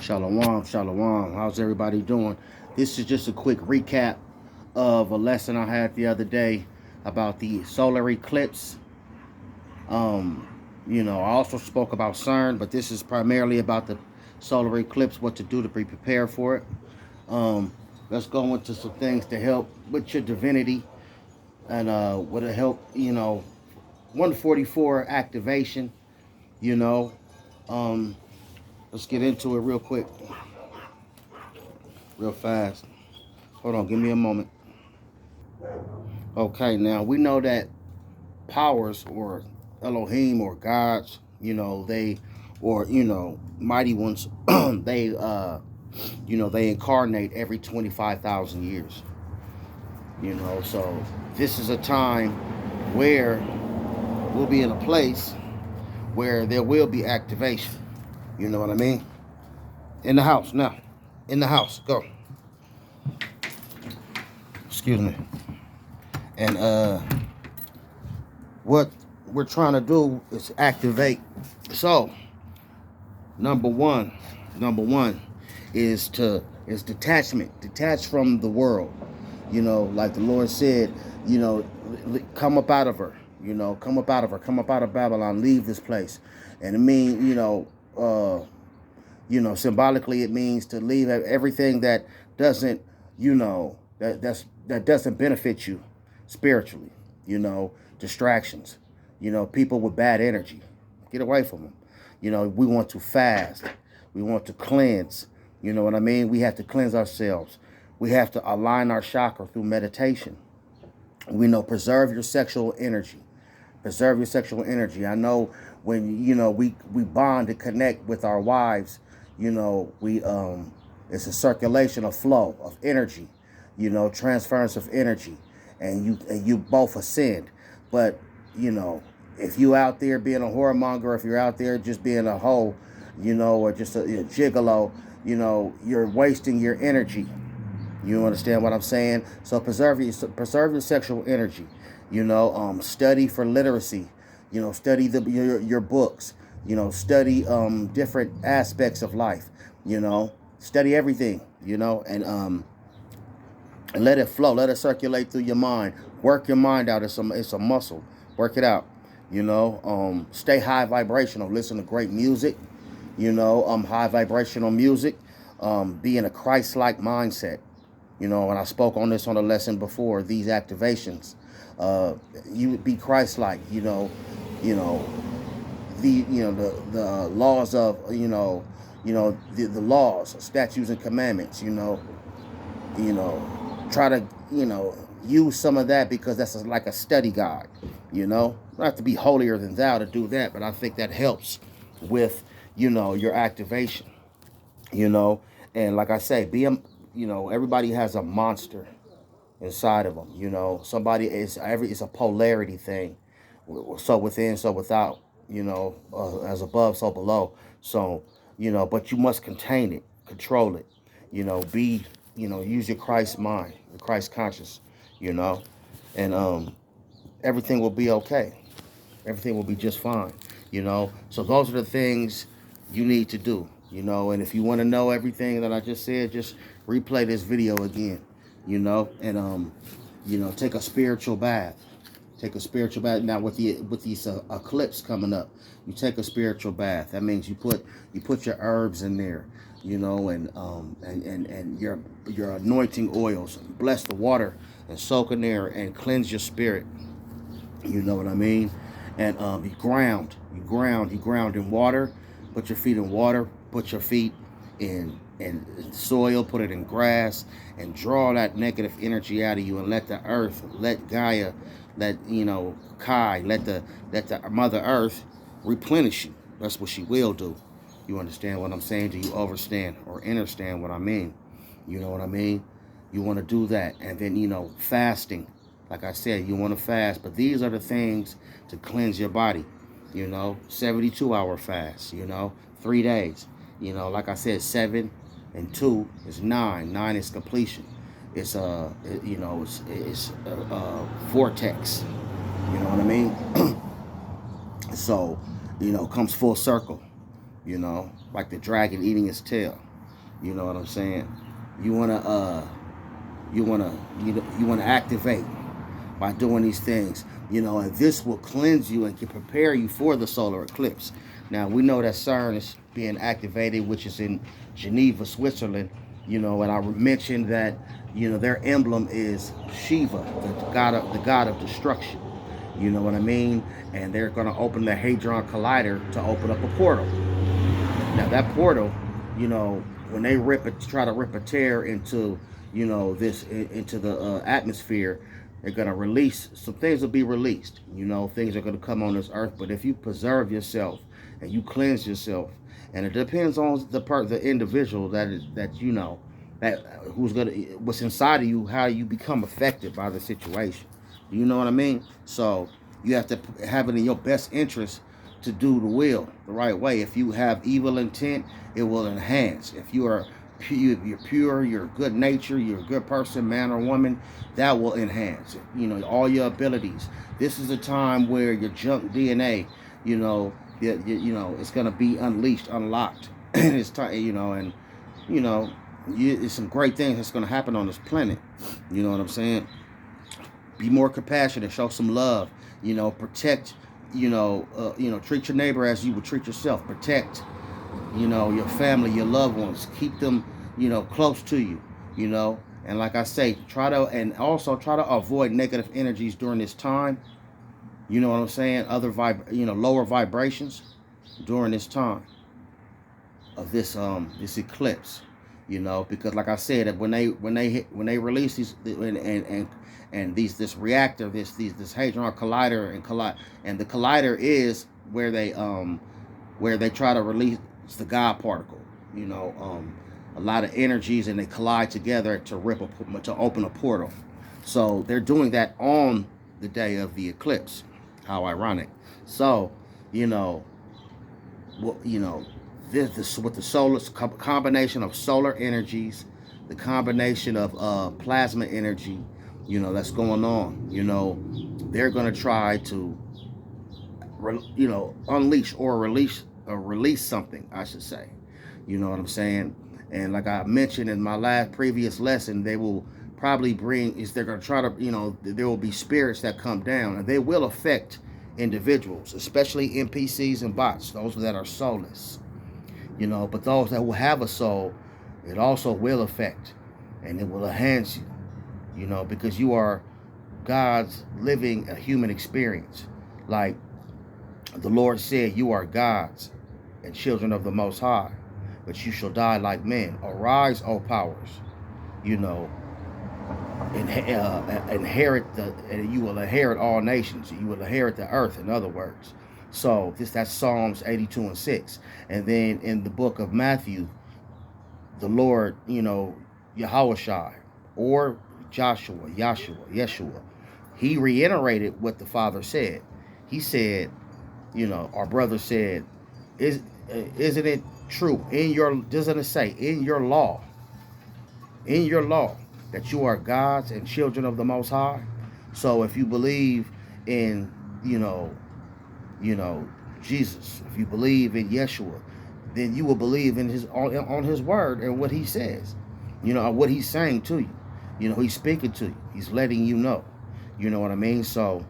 Shalom, shalom. How's everybody doing? This is just a quick recap of a lesson I had the other day about the solar eclipse. Um, I also spoke about CERN, but this is primarily about the solar eclipse, what to do to be prepared for it. Let's go into some things to help with your divinity and what to help, 144 activation, you know. Um, let's get into it real quick, real fast. Hold on, give me a moment. Okay, now we know that powers or Elohim or gods, they or mighty ones, they incarnate every 25,000 years. So this is a time where we'll be in a place where there will be activation. You know what I mean? In the house now. In the house, go. Excuse me. And what we're trying to do is activate. So number one is detachment. Detach from the world. Like the Lord said, come up out of her. Come up out of her. Come up out of Babylon. Leave this place. And it means, symbolically it means to leave everything that doesn't, that doesn't benefit you spiritually. Distractions. People with bad energy. Get away from them. We want to fast. We want to cleanse. You know what I mean? We have to cleanse ourselves. We have to align our chakra through meditation. We know preserve your sexual energy. Preserve your sexual energy. I know when we bond and connect with our wives, we it's a circulation of flow of energy, transference of energy, and you both ascend. But if you out there being a whoremonger, if you're out there just being a hoe, or just a gigolo, you're wasting your energy. You understand what I'm saying? So preserve your sexual energy. Study for literacy. Study your books. Study different aspects of life. Study everything. And let it flow. Let it circulate through your mind. Work your mind out. It's a muscle. Work it out. Stay high vibrational. Listen to great music. High vibrational music. Be in a Christ-like mindset. And I spoke on this on a lesson before. These activations, you would be Christ-like. The laws of the laws, statutes, and commandments. Try to use some of that because that's like a study guide. Not have to be holier than thou to do that, but I think that helps with your activation. And like I say, everybody has a monster inside of them. Somebody it's a polarity thing. So within, so without. As above, so below. So but you must contain it, control it. Use your Christ mind, your Christ conscious. And everything will be okay. Everything will be just fine. So those are the things you need to do. And if you want to know everything that I just said, just replay this video again, and take a spiritual bath. Take a spiritual bath. Now with these eclipse coming up, you take a spiritual bath. That means you put your herbs in there, and your anointing oils. Bless the water and soak in there and cleanse your spirit. You know what I mean? And you ground in water. Put your feet in water. Put your feet in soil. Put it in grass, and draw that negative energy out of you. And let the earth, let Gaia, let Kai, let the Mother Earth replenish you. That's what she will do. You understand what I'm saying? Do you understand or understand what I mean? You know what I mean? You want to do that, and then fasting. Like I said, you want to fast, but these are the things to cleanse your body. 72-hour fast. 3 days. Like I said, 7 and 2 is 9. 9 is completion. It's a vortex. You know what I mean? So, comes full circle. Like the dragon eating its tail. You know what I'm saying? You wanna you wanna activate by doing these things. And this will cleanse you and can prepare you for the solar eclipse. Now we know that CERN is being activated, which is in Geneva, Switzerland. And I mentioned that their emblem is Shiva, the god of destruction. You know what I mean? And they're going to open the Hadron Collider to open up a portal. Now that portal, when they try to rip a tear into, into the atmosphere, they're going to release some things. Will be released. Things are going to come on this earth. But if you preserve yourself and you cleanse yourself, and it depends on the individual that who's gonna what's inside of you, how you become affected by the situation. You know what I mean? So you have to have it in your best interest to do the will the right way. If you have evil intent, it will enhance. If you're pure, you're good nature, you're a good person, man or woman, that will enhance. All your abilities. This is a time where your junk DNA, it's gonna be unleashed, unlocked. And it's time, and it's some great things that's gonna happen on this planet. You know what I'm saying? Be more compassionate, show some love, protect, treat your neighbor as you would treat yourself. Protect, your family, your loved ones. Keep them, close to you, And like I say, try to avoid negative energies during this time. You know what I'm saying? Lower vibrations during this time of this eclipse. Because like I said, when they release these and this reactor, this hadron collider and the collider is where they try to release the God particle. A lot of energies, and they collide together to open a portal. So they're doing that on the day of the eclipse. How ironic. So this with the solar combination of solar energies, the combination of plasma energy, that's going on. They're going to try to unleash or release something, I should say. You know what I'm saying? And like I mentioned in my previous lesson, they will probably they're going to try to, there will be spirits that come down, and they will affect individuals, especially NPCs and bots, those that are soulless. But those that will have a soul, it also will affect, and it will enhance you, because you are God's living a human experience. Like the Lord said, you are God's and children of the Most High, but you shall die like men. Arise, O powers, and you will inherit all nations. You will inherit the earth, in other words. So that's Psalms 82:6. And then in the book of Matthew, the Lord, Yahushua or Yeshua, he reiterated what the Father said. He said, our brother said, isn't it true doesn't it say in your law that you are God's and children of the Most High? So if you believe in, Jesus, if you believe in Yeshua, then you will believe in on his word and what he says, what he's saying to you. He's speaking to you. He's letting you know. You know what I mean? So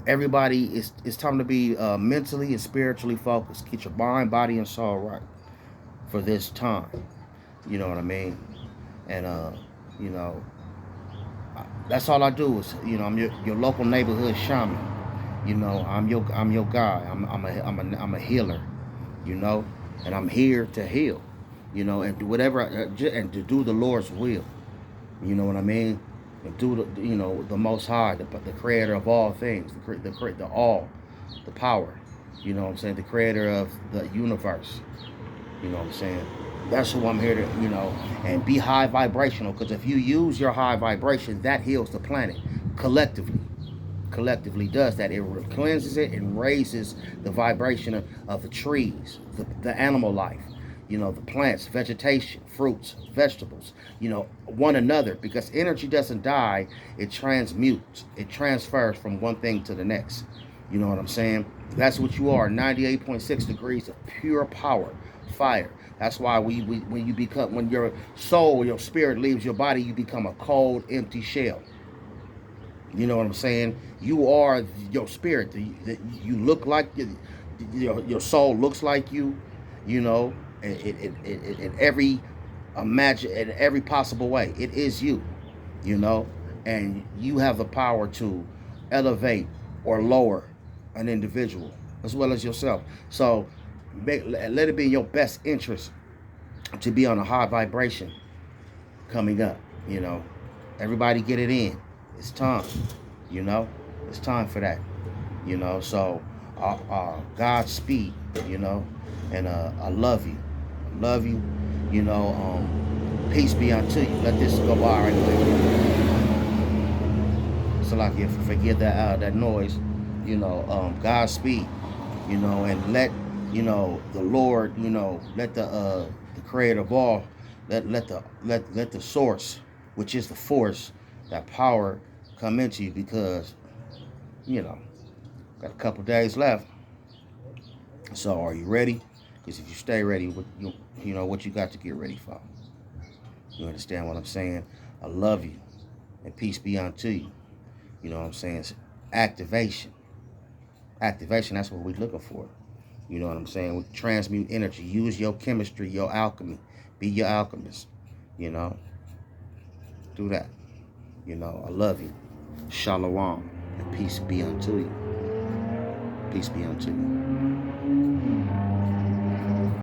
everybody, it's time to be mentally and spiritually focused. Get your mind, body, and soul right for this time. You know what I mean? And that's all I do is, I'm your local neighborhood shaman. I'm your guy. I'm a healer. And I'm here to heal. And do whatever and to do the Lord's will. You know what I mean? And do the Most High, the Creator of all things, the all, the power. You know what I'm saying? The Creator of the universe. You know what I'm saying? That's who I'm here to, and be high vibrational. Because if you use your high vibration, that heals the planet collectively. Collectively does that. It cleanses it and raises the vibration of the trees, the animal life, the plants, vegetation, fruits, vegetables, one another. Because energy doesn't die, it transmutes. It transfers from one thing to the next. You know what I'm saying? That's what you are. 98.6 degrees of pure power, fire. That's why when you become, when your soul, your spirit leaves your body, you become a cold, empty shell. You know what I'm saying? You are your spirit. You look like your soul looks like you. You know, in every imagine in every possible way, it is you. You know, and you have the power to elevate or lower an individual as well as yourself. So let it be in your best interest to be on a high vibration coming up. You know, everybody get it in. It's time. You know, it's time for that. You know, so Godspeed. You know, and I love you. I love you. You know, peace be unto you. Let this go by right quick. So like if you forget that noise, you know, Godspeed. You know, and let the Lord, let the Creator of all, let the source, which is the force, that power, come into you, because you know got a couple days left. So are you ready? Because if you stay ready, you know what you got to get ready for. You understand what I'm saying? I love you, and peace be unto you. You know what I'm saying? It's activation. Activation. That's what we're looking for. You know what I'm saying? We transmute energy. Use your chemistry, your alchemy. Be your alchemist. You know? Do that. You know, I love you. Shalom. And peace be unto you. Peace be unto you.